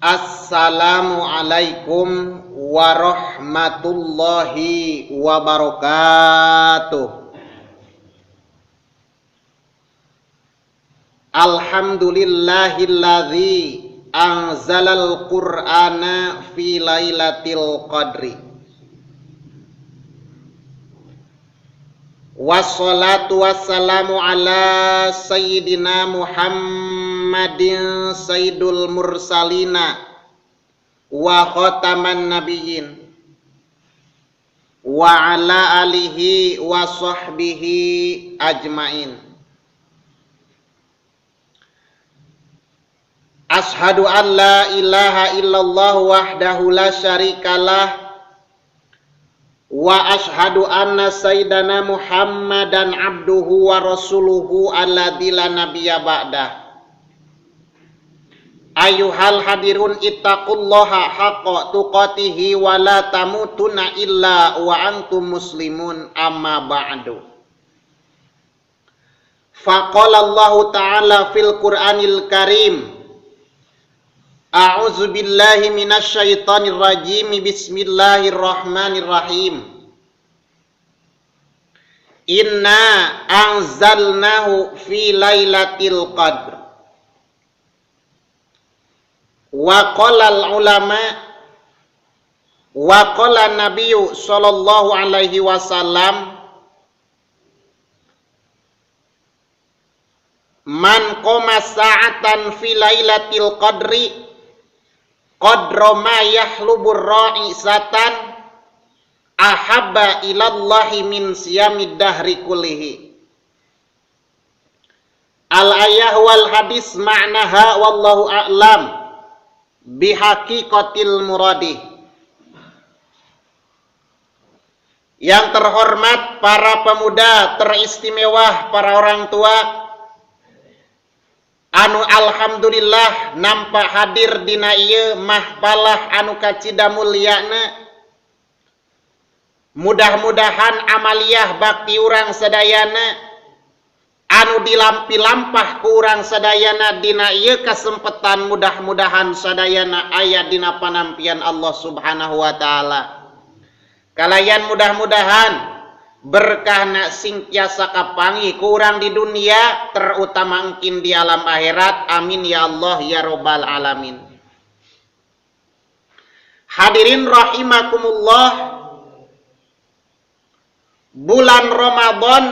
Assalamualaikum warahmatullahi wabarakatuh. Alhamdulillahilladzi anzalal qur'ana fi lailatul qadri. Wassalatu wassalamu ala sayyidina Muhammadin sayyidul mursalina wa khataman nabiyyin wa ala alihi wa sahbihi ajmain. Ashhadu an la ilaha illallah wahdahu la syarikalah wa ashhadu anna sayyidana Muhammadan abduhu wa rasuluhu alladzi la nabiyya ba'dah. Ayyuhal hadirun ittaqullaha haqqa tuqatihi wa la tamutunna illa wa antum muslimun, amma ba'du. Faqala Allah ta'ala fil Qur'anil Karim, A'udzu billahi minasy syaithanir rajim. Bismillahirrahmanirrahim. Inna anzalnahu fi lailatul qadr. Wa qala al-ulama wa qala an-nabiyyu sallallahu alaihi wasallam, man qama sa'atan fi lailatul qadri qadra ma yahlubur ra'isatan ahabba ilallahi min siyamid dahri kullihi. Al-ayah wal hadis ma'naha wallahu a'lam bihaqiqatil muradi. Yang terhormat para pemuda teristimewa, para orang tua anu alhamdulillah nampak hadir dina ieu mahfalah anu kacida mulyana. Mudah-mudahan amaliyah bakti urang sadayana anu dilampi-lampah ku urang sadayana dina ieu kasempatan, mudah-mudahan sadayana aya dina panampian Allah Subhanahu wa taala. Kalayan mudah-mudahan berkahna sing tiasa kapangi ku urang di dunia, terutama engkin di alam akhirat. Amin ya Allah ya robbal alamin. Hadirin rahimakumullah, bulan Ramadan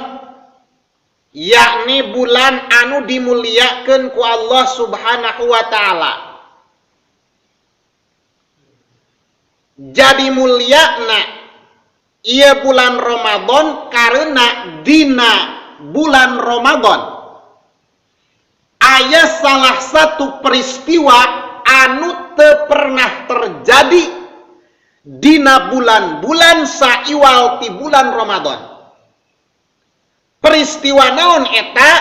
yakni bulan anu dimuliakeun ku Allah Subhanahu wa taala. Jadi mulyana ia bulan Ramadan karena dina bulan Ramadan aya salah satu peristiwa anu teu pernah terjadi dina bulan-bulan saiwal ti bulan Ramadan. Peristiwa naon eta?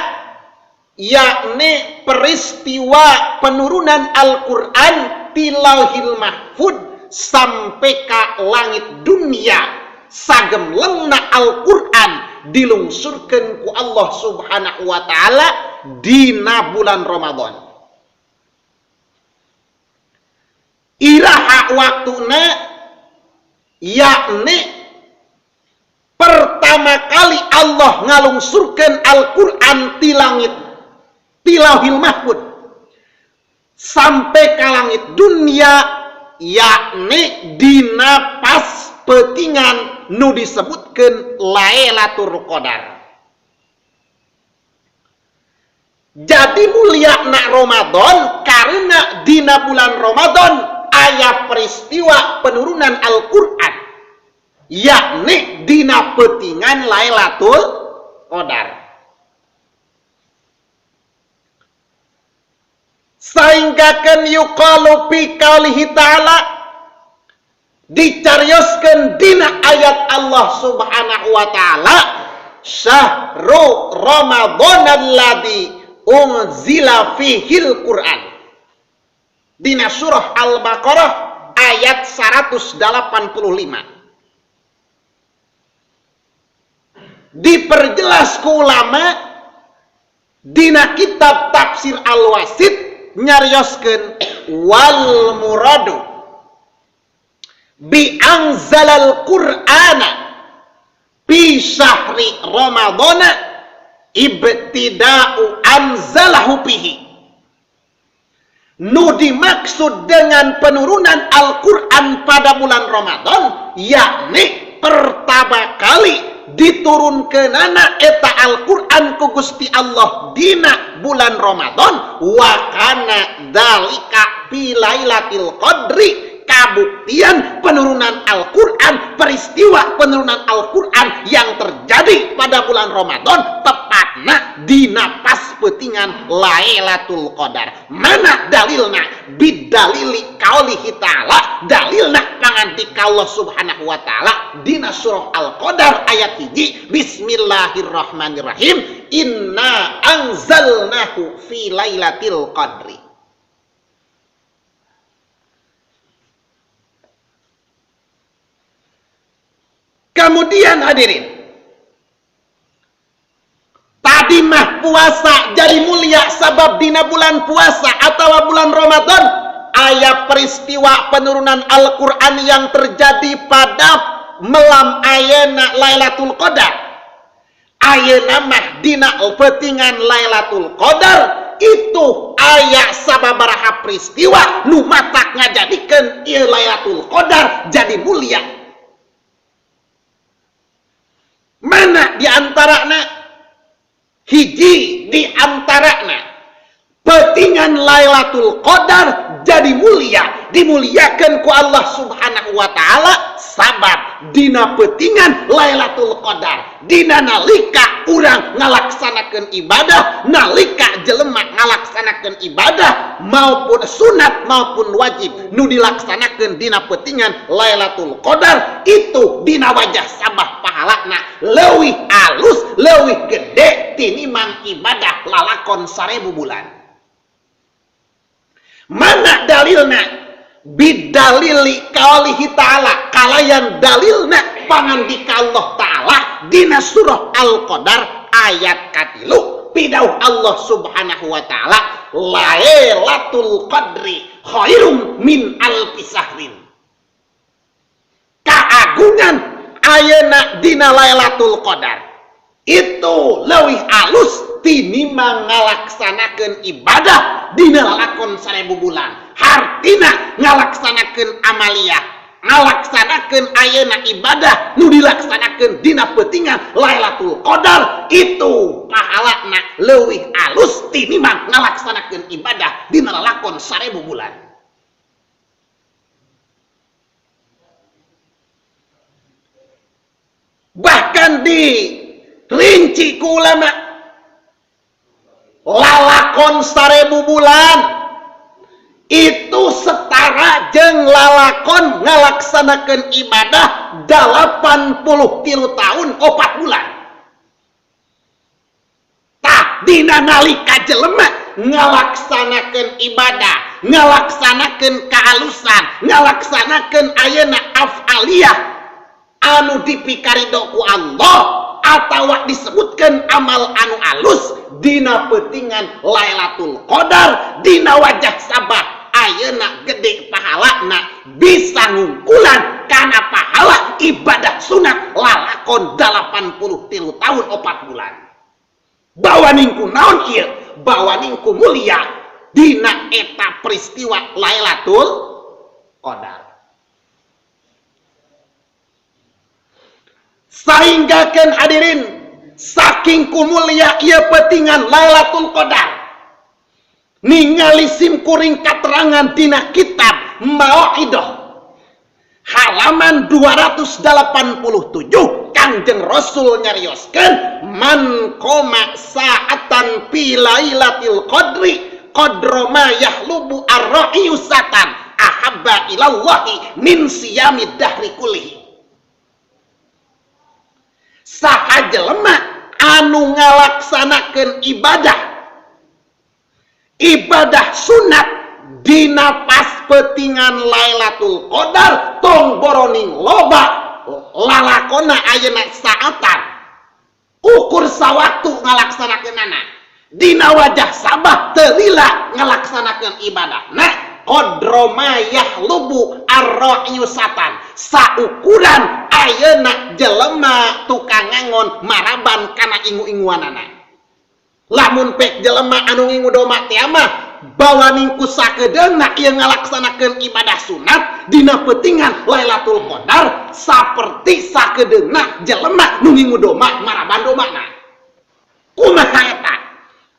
Yakni peristiwa penurunan Al-Qur'an ti Lauhil Mahfud sampai ka langit dunia. Sagem lengna Al-Qur'an dilungsurkeun ku Allah Subhanahu wa taala dina bulan Ramadan. Iraha waktuna yakni pertama kali Allah ngalungsurkeun Al-Qur'an ti langit ti Lauhil Mahfud sampai ka langit dunia, yakni dina pas petingan nu disebutkeun Lailatul Qadar. Jadi mulyana Ramadan karena dina bulan Ramadan aya peristiwa penurunan Al-Qur'an, yakni dina petingan Lailatul Qadar. Sainggakeun yuqalu fi qaulihi ta'ala, dicarioskeun dina ayat Allah Subhanahu wa taala, syahru ramadhanalladzi unzila fihil Qur'an. Dina surah Al-Baqarah ayat 185. Diperjelas ku ulama dina kitab tafsir Al-Wasit nyarioskeun wal muradu bi anzalal qur'ana fi syahri ramadhana ibtida'u anzalahu fihi. Nu dimaksud dengan penurunan Al-Qur'an pada bulan Ramadan yakni pertama kali diturunkeunana eta Al-Qur'an ku Gusti Allah dina bulan Ramadan wa kana dzalika fi lailatul qadri. Kabuktian penurunan Al-Qur'an, peristiwa penurunan Al-Qur'an yang terjadi pada bulan Ramadan tepatna dina pas peutingan Lailatul Qadar. Mana dalilna? Bidalili qaulihi ta'ala, dalilna pangandika Allah Subhanahu wa taala dina surah Al-Qadar ayat 1. Bismillahirrahmanirrahim. Inna anzalnahu fi lailatul qadri. Kemudian hadirin, tadi mah puasa jadi mulia sabab dina bulan puasa atau bulan Ramadan aya peristiwa penurunan Al-Qur'an yang terjadi pada malam ayeuna Lailatul Qadar. Ayeuna mah dina peutingan Lailatul Qadar itu aya sababaraha peristiwa nu matak ngajadikeun ieu Lailatul Qadar jadi mulia. Mana diantarana? Hiji diantarana peutingan Lailatul Qadar jadi mulia, dimuliakan ku Allah Subhanahu wa taala sabab dina peutingan Lailatul Qadar dina nalika urang ngalaksanakeun ibadah, nalika jelema ngalaksanakeun ibadah maupun sunat maupun wajib nu dilaksanakeun dina peutingan Lailatul Qadar itu dina wajah sabah pahalana leuwih alus leuwih gede tinimbang ibadah lalakon 1000 bulan. Mana dalilna? Bidalili qaulihi ta'ala, kalayan dalilna pangandika Allah ta'ala dina surah Al-Qadar ayat 3 pidauh Allah Subhanahu wa ta'ala Lailatul Qadri khairum min alfi syahrin. Kaagungan ayeuna dina Lailatul Qadar itu leuwih alus tinimbang ngalaksanakeun ibadah dina lalakon 1000 bulan. Hartina ngalaksanakeun amaliyah, ngalaksanakeun ayeuna ibadah nu dilaksanakeun dina peutingan Lailatul Qadar itu pahalana leuwih alus tinimbang ngalaksanakeun ibadah dina lalakon 1000 bulan. Bahkan di rinci ku ulama lalakon 1000 bulan itu setara jeung lalakon ngalaksanakeun ibadah 83 tahun 4 bulan. Tah dina nalika jelema ngalaksanakeun ibadah, ngalaksanakeun kaalusan, ngalaksanakeun ayeuna afaliyah anu dipikarido ku Allah atawa disebutkan amal anu alus dina peutingan Lailatul Qadar dina wajah sabah ayeuna gede pahalana bisa ngungkulan kana pahala ibadah sunat lalakon 83 tahun 4 bulan. Bawa ningku naon ieu? Bawa ningku mulia dina eta peristiwa Lailatul Qadar. Sahinggakeun hadirin saking kumulia ieu peutingan Lailatul Qadar ningali sim kuring katerangan dina kitab Mau'idah halaman 287 Kangjeng Rasul nyarioskeun man qoma sa'atan fi lailatul qadri qadra ma yahlubu ar-ra'yu satan ahabba ilallahi min siyamid dahri kullihi. Saha jelema anu ngalaksanakeun ibadah sunat dina pas peutingan Lailatul Qadar tong boroning loba lalakonna ayeuna saatan ukur sawaktu ngalaksanakeunana dina wajah sabah teu lila ngalaksanakeun ibadah. Nah qadroma yahlubu ar-ra'yu satan, saukuran ayeuna jelema tukang ngangon maraban kana ingu-inguanana. Lamun pek jelema anu ngingu doma teh mah bawaning ku sakedeungna ieu ngalaksanakeun ibadah sunat dina peutingan Lailatul Qadar saperti sakedeungna jelema nu ngingu doma maraban domana. Kumaha eta?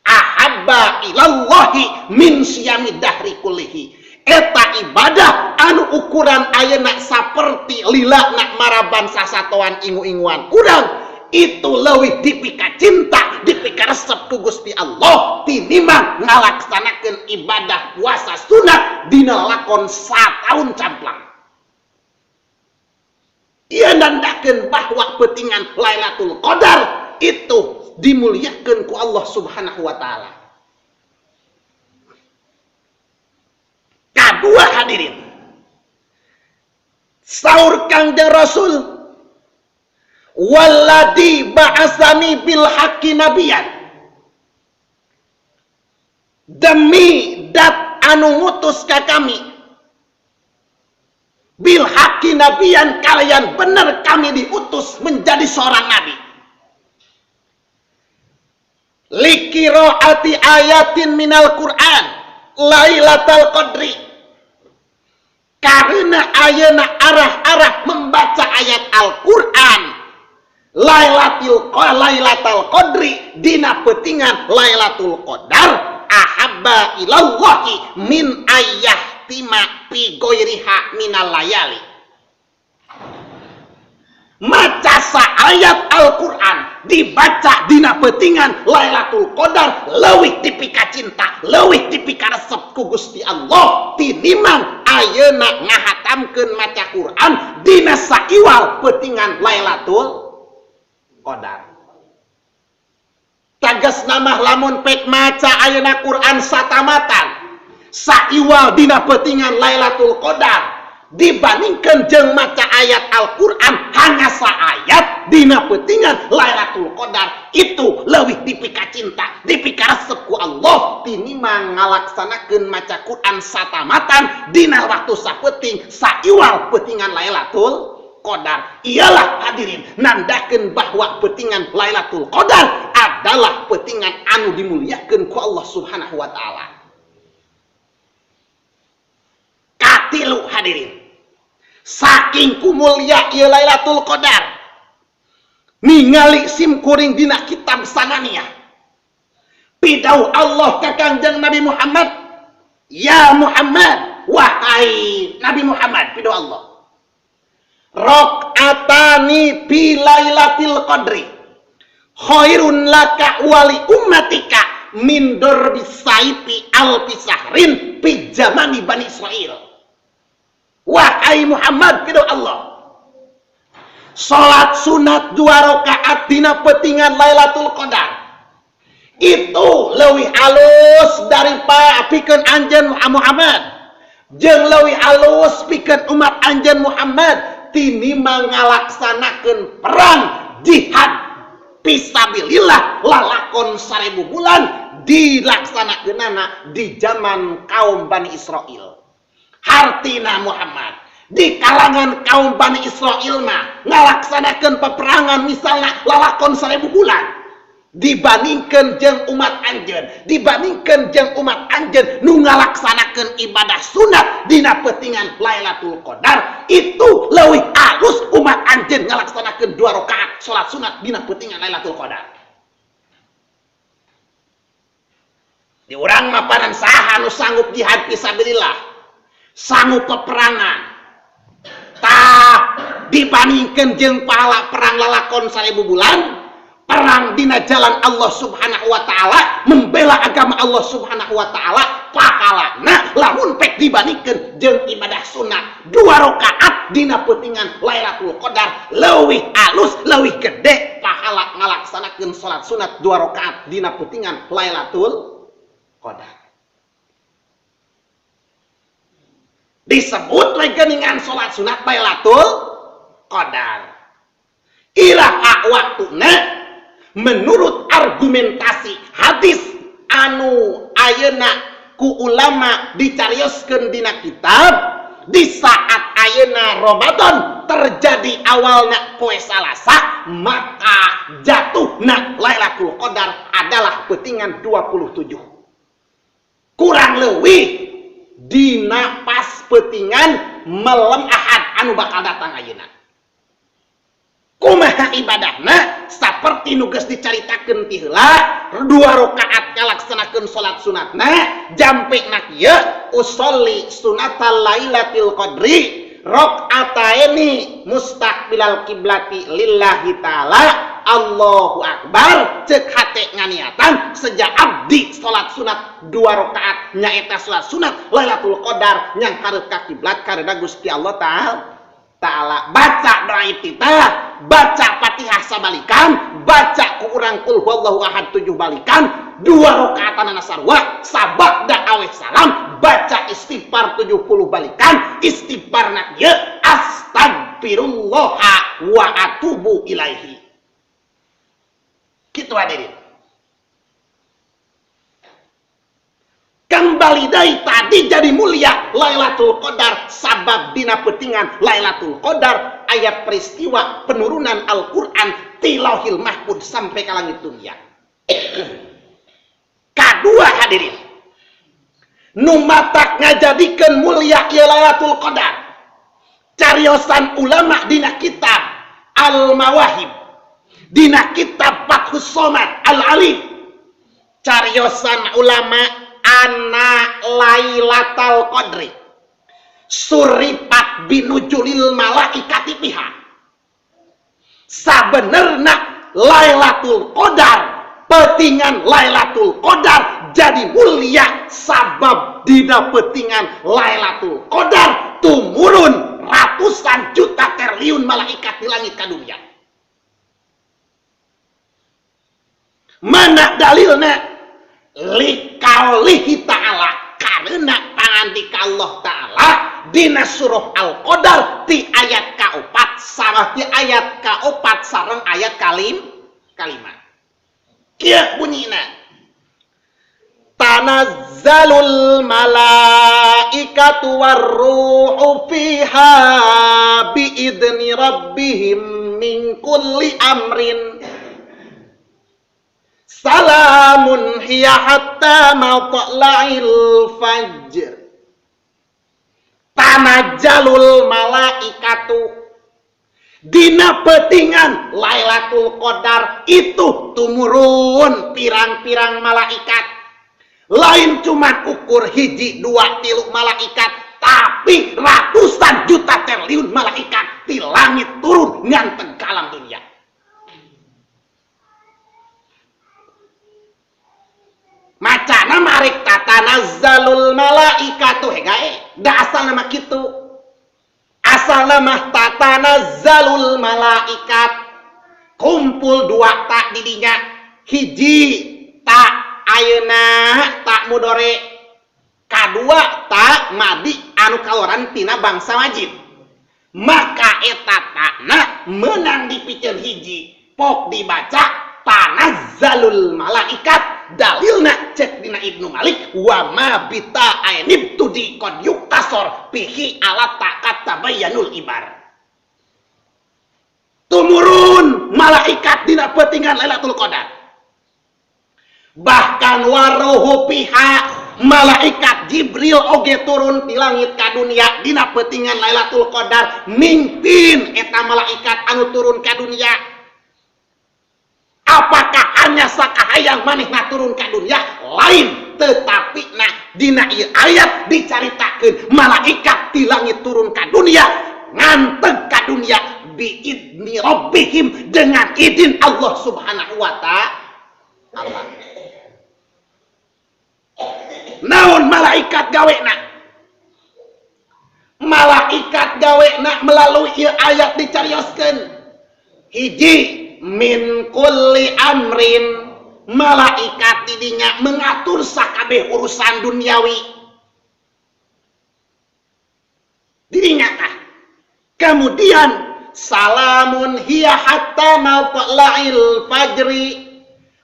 Ahabba ilallahi min siyamid dahri kullihi. Eta ibadah anu ukuran ayeuna saperti lilana maraban sasatoan ingu-inguan urang itu leuwih dipika cinta dipika resep ku Gusti Allah tinimbang ngalaksanakeun ibadah puasa sunat dina lakon sataun camplang. Ieu nandakeun bahwa peutingan Lailatul Qadar itu dimuliakeun ku Allah Subhanahu wa taala. Kadua hadirin, saur Kangjeng Rasul, walladzi ba'asani bil haqqi nabiyan, demi dat anu ngutus ka kami bil haqqi nabiyan, kalian bener kami diutus menjadi seorang nabi. Liqiraati ayatin minal Qur'an Lailatul Qadri, karena ayeuna arah-arah membaca ayat Al-Qur'an Lailatul Qadri dina peutingan Lailatul Qadar ahabba ilallahi min ayyahtima fi ghairiha minal layali. Maca ayat Al-Qur'an dibaca dina peutingan Lailatul Qadar leuwih dipika cinta, leuwih dipika resep ku Gusti Allah tinimbang ayeuna ngahatamkeun maca Quran dina saiwal peutingan Lailatul Qadar. Tagesna mah lamun pek maca ayeuna Quran satamatan saiwal dina peutingan Lailatul Qadar dibandingkan jeung maca ayat Al-Qur'an hanya saayat dina peutingan Lailatul Qadar itu leuwih dipika cinta dipika resep ku Allah tinimbang ngalaksanakeun maca Quran satamatan dina waktu sapeuting saiwal peutingan Lailatul Qadar. Iyalah hadirin nandakeun bahwa peutingan Lailatul Qadar adalah peutingan anu dimuliakeun ku Allah Subhanahu wa taala. Katilu hadirin, saking kumulya ieu Lailatul Qadar ningali simkuring dina kitab sanania pidau Allah ka Kangjeng Nabi Muhammad, ya Muhammad, wahai Nabi Muhammad, pidau Allah, raqatani fi Lailatul Qadri khairun laka wali ummatika min darbis saifi alfi sahrin fi zamani Bani Israil. Wahai Muhammad, pidau Allah, salat sunat 2 rakaat dina peutingan Lailatul Qadar itu leuwih alus daripada pikeun anjeun Muhammad jeung leuwih alus pikeun umat anjeun Muhammad tinimbang ngalaksanakeun perang jihad fisabilillah lalakon 1000 bulan dilaksanakeunana di zaman kaum Bani Israil. Hartina Muhammad di kalangan kaum Bani Israil mah ngalaksanakeun peperangan misalnya lalakon 1000 bulan dibandingkeun jeung umat anjeun, dibandingkeun jeung umat anjeun nu ngalaksanakeun ibadah sunat dina peutingan Lailatul Qadar itu leuwih alus umat anjeun ngalaksanakeun 2 rakaat salat sunat dina peutingan Lailatul Qadar. Di urang mah paran saha nu sanggup jihad fisabilillah, sanggup peperangan tah dibandingkeun jeung pahala perang lalakon 1000 bulan perang dina jalan Allah Subhanahu wa taala membela agama Allah Subhanahu wa taala pahalana lamun pek dibandingkeun jeung ibadah sunat 2 rakaat dina peutingan Lailatul Qadar leuwih alus leuwih gede pahala ngalaksanakeun salat sunat 2 rakaat dina peutingan Lailatul Qadar. Disebut lagi dengan salat sunat Lailatul Qadar. Iraha waktuna menurut argumentasi hadis anu ayeuna ku ulama dicarioskeun dina kitab di saat ayeuna Ramadan terjadi awalna poe Salasa, maka jatuhna Lailatul Qadar adalah peutingan 27. Kurang leuwih dina pas peutingan malam Ahad anu bakal datang ayeuna. Kumaha ibadahna saperti nu geus dicaritakeun ti heula, 2 rakaat ngalaksanakeun salat sunatna, jampena kieu usolli sunatal lailatul qadri rakaataini mustaqbilal kiblati lillahi taala Allahu akbar, ceuk hate nganiatan sejak abdi salat sunat 2 rakaat nyaeta salat sunat Lailatul Qadar nyang hareup ka kiblat karena Gusti Allah Ta'ala. Baca doa iftitah, baca Fatihah sabalikan, baca ku urang qul huwallahu ahad 7 balikan, 2 rakaatan sarua, sabagda aweh salam, baca istighfar 70 balikan, istighfarna kieu astagfirullah wa atubu ilaihi. Kitu hadirin. Kembali dari tadi jadi mulia Lailatul Qadar, sabab dina peutingan Lailatul Qadar ayat peristiwa penurunan Al-Qur'an ti Lauhil Mahfuz sampai ke langit dunia. Kadua hadirin, nu matak ngajadikeun mulia ieu Lailatul Qadar cariosan ulama dina kitab Al-Mawahib, dina kitab Fathus Somad Al-Alim, cariosan ulama ana Lailatul Qadri suripat binujulil malaikati piha. Sabenerna Lailatul Qadar, peutingan Lailatul Qadar jadi mulia sabab dina peutingan Lailatul Qadar tumurun ratusan juta triliun malaikat di langit ka dunia. Mana dalilna? Liqaulihi ta'ala, karena pangandika Allah Ta'ala dina surah Al-Qadar ti ayat ka-4 sareng ti ayat ka-4 sareng ayat kalimat. Kieu bunyina, tanazzalul malaikatu warruhu fiha biidni rabbihim min kulli amrin salamun hiya hatta matla'il fajr. Tanajalul malaikatu, dina peutingan Lailatul Qadar itu tumurun pirang-pirang malaikat. Lain cuma ukur hiji 2 3 malaikat, tapi ratusan juta triliun malaikat di langit turun nganteng ka alam dunia. Macana marek tatanazzalul malaikatu hegae, da asal nama kitu. Asal nama tatanazzalul malaikat, kumpul 2 tak didinya, hiji tak ayeuna tak mudore, kadua tak madi anu kaluaran tina bangsa wajib. Maka eta takna menang dipikeun hiji, pok dibaca tanazzalul malaikat. Dalilna cek dina Ibnu Malik, wa ma bita ainib tudi qad yuktasor bihi ala takat tabayyanul ibar. Tumurun malaikat dina peutingan Lailatul Qadar. Bahkan waruhu piha, malaikat Jibril oge turun ti langit ka dunia dina peutingan Lailatul Qadar, mimpin eta malaikat anu turun ka dunia. Apakah hanya sakahayang manehna turun ke dunia? Lain, tetapi dina ieu ayat dicaritakeun malaikat di langit turun ke dunia, nganteg ka dunia biidni rabbihim, dengan izin Allah Subhanahu wa ta'ala. Naon malaikat gawena? Malaikat gawena melalui ieu ayat dicarioskeun. Hiji, min kulli amrin, malaikat didinya mengatur sakabeh urusan duniawi didinya kah. Kemudian salamun hiya hatta matla'il fajri,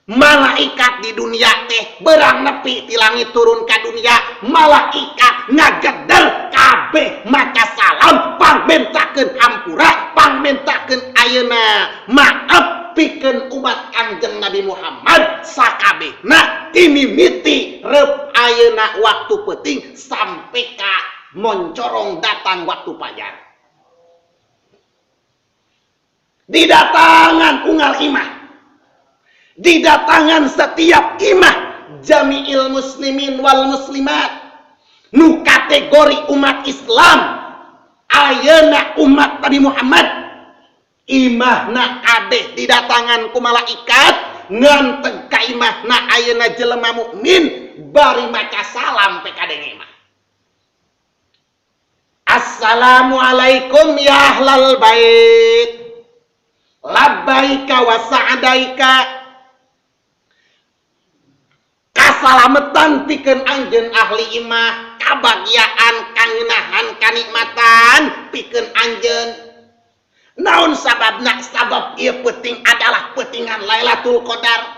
Malaikat di dunia teh berang nepi ti langit turun ka dunia, malaikat ngageder kabeh maca salam pangmentakeun hampura, pangmentakeun ayeuna maaf pikeun umat Kangjeng Nabi Muhammad sakabehna timimiti reup ayeuna waktu penting sampai ka moncorong datang waktu fajar. Didatangan unggal imah, didatangan setiap imah jami'il muslimin wal muslimat nu kategori umat Islam ayeuna umat Nabi Muhammad imahna kabeh didatangan ku malaikat nganteg ka imahna ayeuna jelema mukmin bari maca salam pe kadenge imah. Assalamualaikum ya ahlal bait, labbaika wa sa'daika, kasalametan pikeun anjeun ahli imah, kabagyaan kangeunahan kanikmatan pikeun anjeun. Naon sababna? Sabab ieu penting adalah pentingan Lailatul Qadar.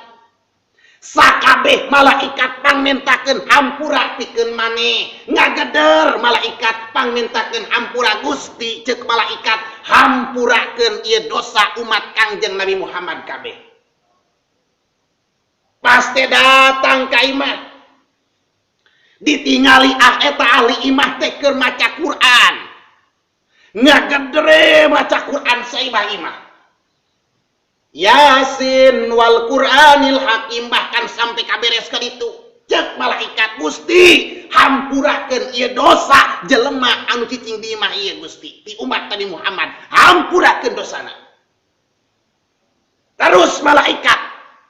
Sakabeh malaikat pangmentakeun hampura pikeun maneh, ngageder malaikat pangmentakeun hampura Gusti ceuk malaikat hampurakeun ieu dosa umat Kangjeng Nabi Muhammad kabeh. Pasti datang ka imah, ditingali eta ahli imah teh keur maca Quran, ngagedere maca Quran saimah-imah. Yasin wal Qur'anil Hakim, bahkan sampai kaberes ka ditu ceuk malaikat Gusti hampurakeun ieu dosa jelema anu cicing di imah ieu Gusti ti umat Nabi Muhammad, hampurakeun dosana. Terus malaikat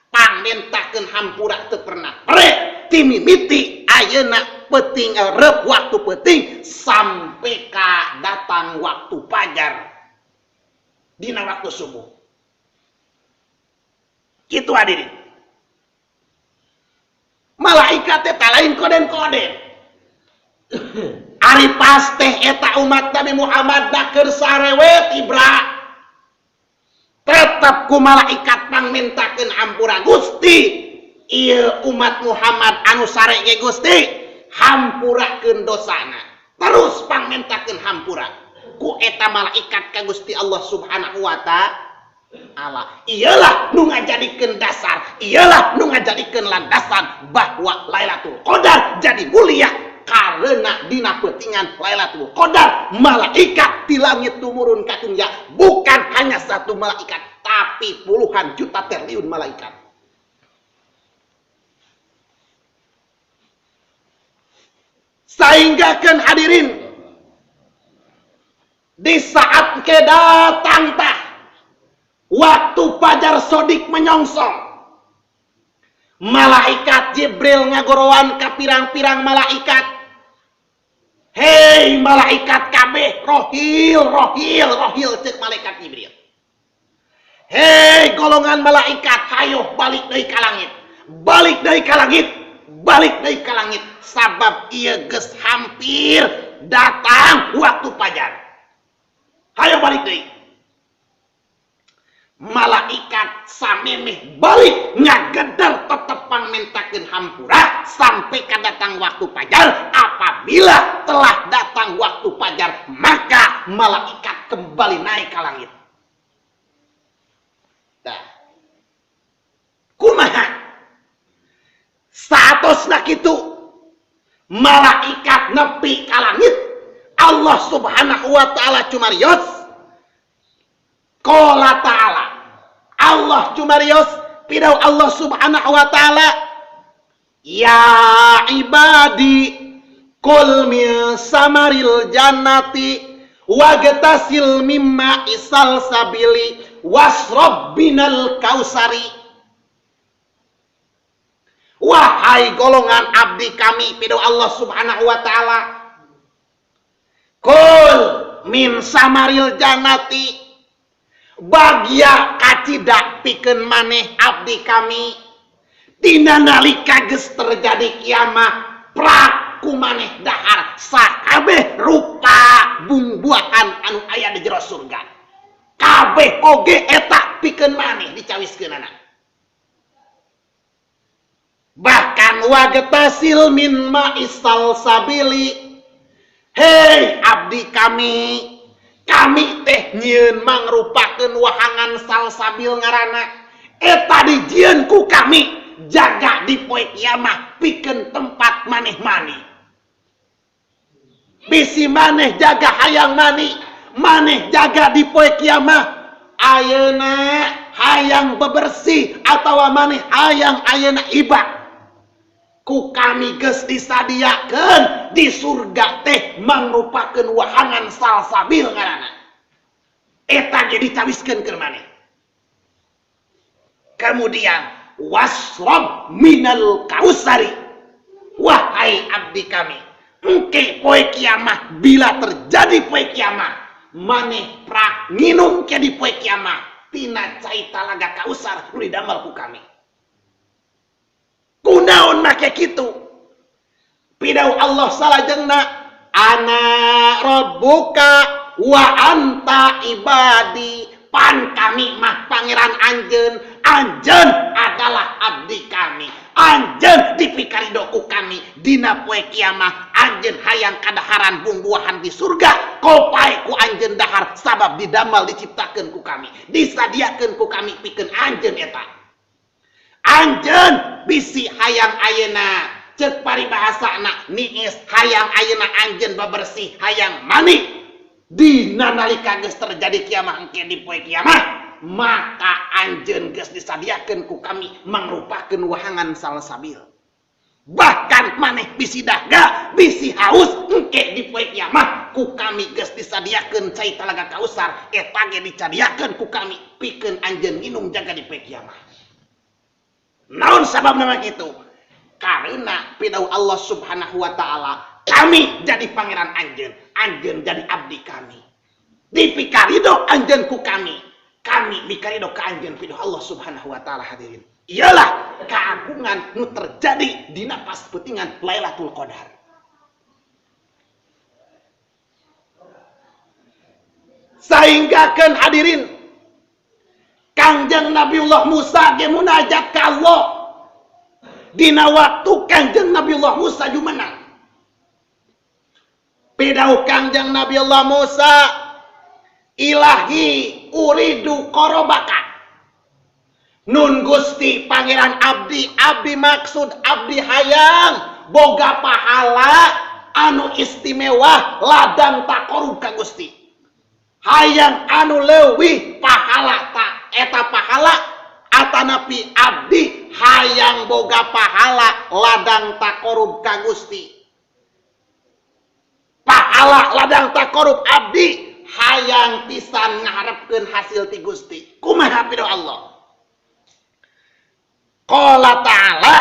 pangmentakeun hampura teu pernah pare timimiti ayeuna penting reup waktu penting sampai ka datang waktu fajar dina waktu subuh. Gitu hadirin. Malaikat teh lain koden-koden. Ari pas teh eta umat Nabi Muhammad da keur sarewet ibra. Tetep ku malaikat pangmentakeun hampura Gusti. Ieu umat Muhammad anu sare ge Gusti, hampurakeun dosana. Terus pangmentakeun hampura ku eta malaikat ka Gusti Allah Subhanahu wa ta'ala. Iyalah nu ngajadikeun dasar, iyalah nu ngajadikeun landasan bahwa Lailatul Qadar jadi mulia karena dina pentingan Lailatul Qadar malaikat di langit tumurun ka dunya, bukan hanya satu malaikat tapi puluhan juta triliun malaikat. Sehingga kan hadirin, di saat kedatang tah waktu fajar sodik menyongsong, malaikat Jibril ngagorowan ka pirang-pirang malaikat. Hei malaikat kabeh, rohil ceuk malaikat Jibril. Hei golongan malaikat, hayo balik deui ka langit. Balik deui ka langit, balik deui ka langit, sabab ieu geus hampir datang waktu fajar. Hayo balik deui. Malaikat samemeh balik ngageder tetep pangmentakeun hampura sampai kadatang waktu fajar. Apabila telah datang waktu fajar, maka malaikat kembali naik ke langit. Dah. Kumaha saatosna kitu malaikat nepi ka langit, Allah Subhanahu wa ta'ala cumarios qala ta'ala, Allah cumarios pidau Allah Subhanahu wa ta'ala, ya ibadi kul min samaril jannati wagtasil mimma isal sabili wasrob binal kausari. Wahai golongan abdi kami pidau Allah Subhanahu wa ta'ala, kul min samaril jannati, bagya kacidak pikeun maneh abdi kami dina nalika geus terjadi kiamah prak ku maneh dahar sakabeh rupa bumbuahan anu aya di jero surga kabeh oge eta pikeun maneh dicawiskeunana. bahkan wagetasil min ma'isal sabili. Hei abdi kami teh nyieun mangrupakeun wahangan salsabil ngaranna eta dijieun ku kami jaga di poe kiamah pikeun tempat maneh-maneh. Bisi maneh jaga hayang maneh jaga di poe kiamah ayeuna hayang bebersih atawa maneh hayang ayeuna iba ku kami geus disadiakeun di surga teh mangrupakeun wahangan salsabil ngaranna eta ge dicawiskeun keur maneh. Kemudian wasrob minal kausari, wahai abdi kami engke poe kiamah bila terjadi poe kiamah maneh prak nginum ke di poe kiamah tina cai talaga kausar nu didamel ku kami. Kunaon make kitu? Pidau Allah salajengna ana rabbuka wa anta ibadi, pan kami mah pangeran anjeun adalah abdi kami. Anjeun dipikarido ku kami dina poe kiamah anjeun hayang kadaharan bungbuahan di surga kopae ku anjeun dahar sabab didamel diciptakeun ku kami disadiakeun ku kami pikeun anjeun eta. Anjeun bisi hayang ayeuna ceuk paribahasana niis hayang ayeuna anjeun babersih hayang mani dina nalika geus terjadi kiamah engke di poe kiamah maka anjeun geus disadiakeun ku kami mangrupakeun wahangan salsabil. Bahkan maneh bisi dahaga bisi haus engke di poe kiamah ku kami geus disadiakeun cai talaga kausar eta ge dicadiakeun ku kami pikeun anjeun nginum jaga di poe kiamah. Naon sababna kitu? Karena pidau Allah Subhanahu wa taala kami jadi pangeran anjeun jadi abdi kami. Dipikarido anjeun ku kami bikarido ka anjeun pidau Allah Subhanahu wa taala hadirin. Ialah keagungan nu terjadi dina pas peutingan Lailatul Qadar. Sainggakeun hadirin Kangjeng Nabiullah Musa ge munajat ka Allah. Dina waktu Kangjeng Nabiullah Musa jumenang. Pidau Kangjeng Nabiullah Musa, ilahi uridu korobaka. Nun Gusti pangeran abdi maksud abdi hayang boga pahala anu istimewa ladang takorub ka Gusti. Hayang anu leuwih pahala ta eta pahala atanapi abdi hayang boga pahala ladang takorub ka Gusti. Pahala ladang takorub abdi hayang pisan ngaharepkeun hasil ti Gusti. Kumaha pidau Allah? Qala ta'ala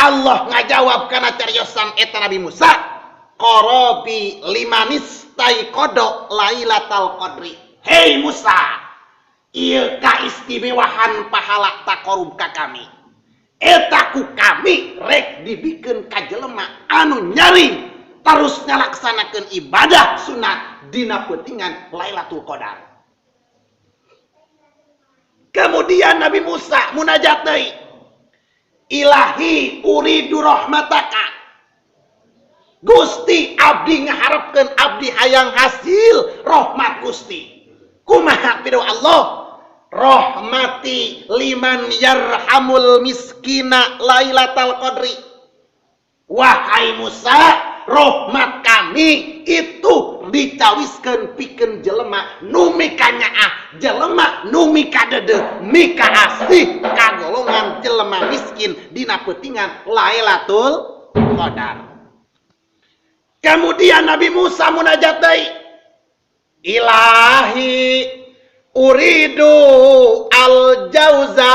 Allah ngajawab kana cariosan eta Nabi Musa qarabi limanis taiqodo lailatal qadri. Hei Musa, ieu kaistimewahan pahala takorub ka kami. Eta ku kami rek dibikeun ka jelema anu nyaring terus ngalaksanakeun ibadah sunat dina peutingan Lailatul Qadar. Kemudian Nabi Musa munajat deui. Ilahi uridu rahmataka. Gusti abdi ngaharepkeun abdi hayang hasil rahmat Gusti. Kumaha pidau Allah? Rahmati liman yarhamul miskina Lailatul Qadri. Wahai Musa, rahmat kami itu dicawiskeun pikeun jelema nu mika nyaah, jelema nu mika dedeuh, mika asih ka golongan jelema miskin dina peutingan Lailatul Qadar. Kemudian Nabi Musa munajat deui. Ilahi uridu al-jauza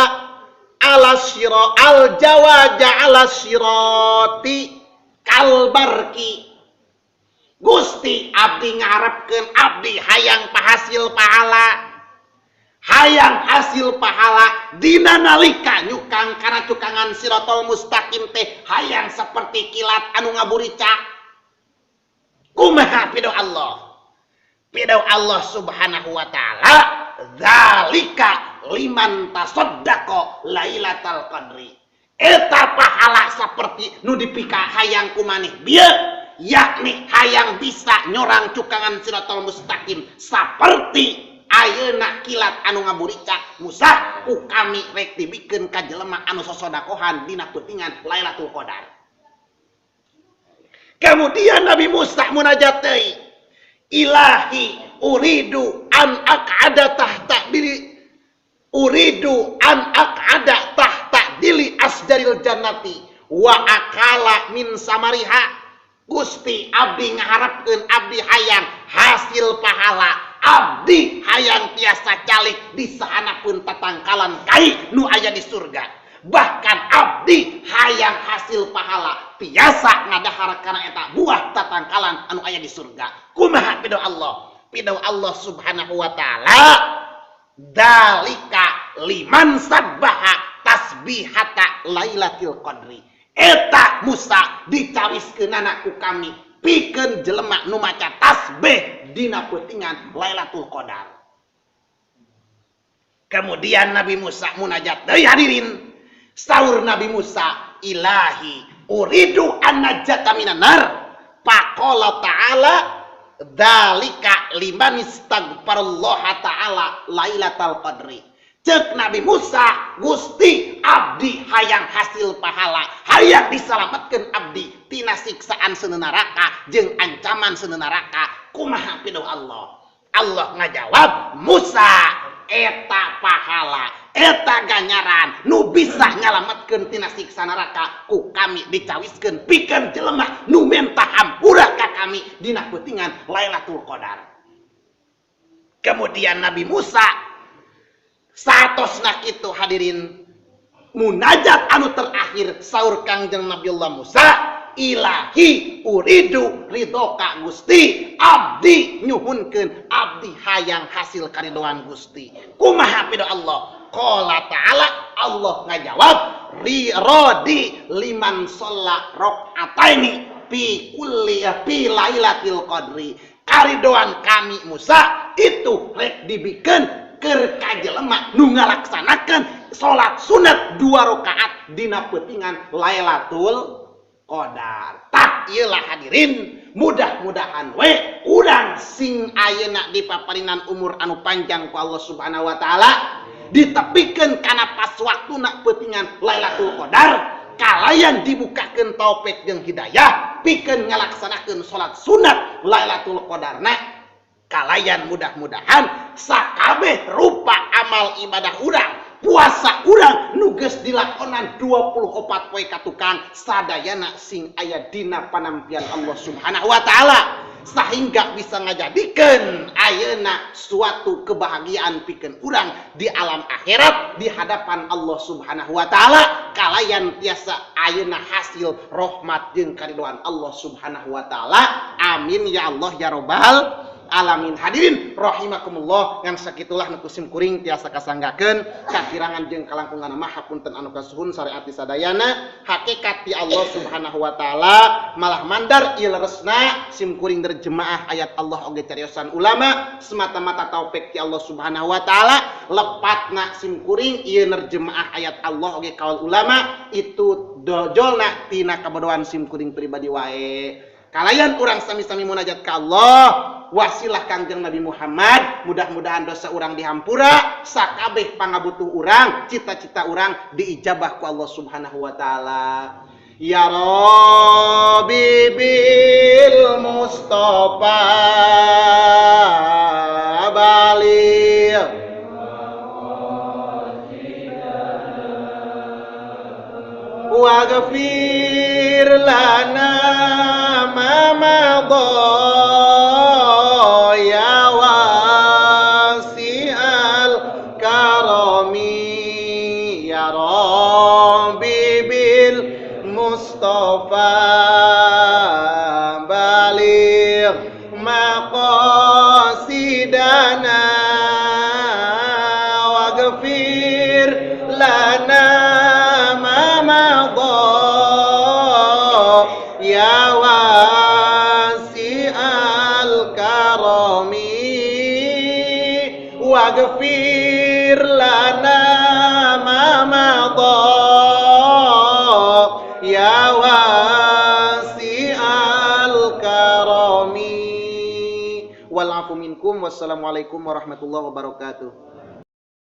ala syira al-jawaja ala syirati kalbarki. Gusti abdi ngarepkeun abdi hayang pahasil pahala. Hayang hasil pahala dina nalika nyukang kana cukangan Siratal Mustaqim teh hayang seperti kilat anu ngaburicak. Kumaha pidau Allah? Pidau Allah Subhanahu wa taala, zalika liman tasaddaqa Lailatul Qadri. eta pahala seperti nu dipika hayang ku maneh bieu, yakni hayang bisa nyorang cukangan siratal mustaqim saperti ayeuna kilat anu ngaburicak Musa ku kami rek dibikeun ka jelema anu sosodakohan dina peutingan Lailatul Qadar. Kemudian Nabi Musa munajat deui, Ilahi uridu an aq'ada tahta dili asdaril jannati wa akala min samariha. Gusti abdi ngaharapkeun abdi hayang hasil pahala, abdi hayang tiasa calik di sahanapeun tatangkalan kai nu aya di surga. Bahkan abdi hayang hasil pahala tiasa ngadahar kana eta buah tatangkalan anu aya di surga. Kumaha pidau Allah? Pidau Allah Subhanahu wa taala, dalika liman sabbaha tasbihata Lailatul Qadri. Eta Musa dicawiskeunana ku kami pikeun jelema nu maca tasbih dina peutingan Lailatul Qadar. Kemudian Nabi Musa munajat deui hadirin. Saur Nabi Musa, Ilahi uridu an najata minan nar. Faqala ta'ala dzalika liman istaghfarallaha ta'ala Lailatul Qadri. Cek Nabi Musa, Gusti abdi hayang hasil pahala, hayang disalametkeun abdi tina siksaan seuneu neraka jeung ancaman seuneu neraka. Kumaha pidau Allah? Allah ngajawab, Musa eta pahala, eta ganjaran nu bisa nyalametkeun tina siksa neraka ku kami dicawiskeun pikeun jelema nu menta hampura ka kami dina peutingan Lailatul Qadar. Kemudian Nabi Musa satosna kitu hadirin munajat anu terakhir saur Kangjeng Nabiullah Musa, Ilahi uridu ridhoka Gusti abdi nyuhunkeun abdi hayang hasil karidoan Gusti. Kumaha pidau Allah? Qala ta'ala Allah ngajawab, rirodi liman sholla rakaataini fi kulli fi Lailatul Qadri. Karidoan kami Musa itu rek dibikeun keur ka jelema nu ngalaksanakeun salat sunat 2 rakaat dina peutingan Lailatul Qadar. Tak ieu lah hadirin, mudah-mudahan we urang sing ayeuna dipaparinan umur anu panjang ku Allah Subhanahu wa taala ditepikeun kana pas waktuna peutingan Lailatul Qadar, kalayan dibukakeun taufik jeung hidayah pikeun ngalaksanakeun salat sunat Lailatul Qadarna. Kalayan mudah-mudahan sakabeh rupa amal ibadah urang, puasa urang nu geus dilakonan 24 poe katukang sadayana sing aya dina panampian Allah Subhanahu wa taala sehingga bisa ngajadikeun ayeuna suatu kebahagiaan pikeun urang di alam akhirat di hadapan Allah Subhanahu wa taala. Kalayan tiasa ayeuna hasil rahmat jeung karidoan Allah Subhanahu wa taala. Amin ya Allah ya rabbal alamin. Hadirin rahimakumullah, yang sakitulah nu kusim kuring tiasa kasanggakeun kakirangan jeung kalangkungan mah hapunten anu kasuhun syariat sadayana. Hakikat ti Allah Subhanahu wa taala malah mandar ieu leresna sim kuring terjemaah ayat Allah oge cariosan ulama semata-mata taufik ti Allah Subhanahu wa taala. Lepatna sim kuring ieu nerjemaah ayat Allah oge kaul ulama itu dojolna tina kabodohan sim kuring pribadi wae. Kalayan urang sami-sami munajat ka Allah, wasilah Kangjeng Nabi Muhammad, mudah-mudahan dosa urang dihampura, sakabeh pangabutuh urang, cita-cita urang diijabah ku Allah Subhanahu wa taala. Ya Rabbi bil Mustafa baligh waghfir lana ma madha ya wasi'al karami ya Rabbi bil Mustafa baligh maqasidana waghfir lana ma madha ya wasi'al karami waghfir lana ma madha afu minkum. Wassalamualaikum warahmatullahi wabarakatuh.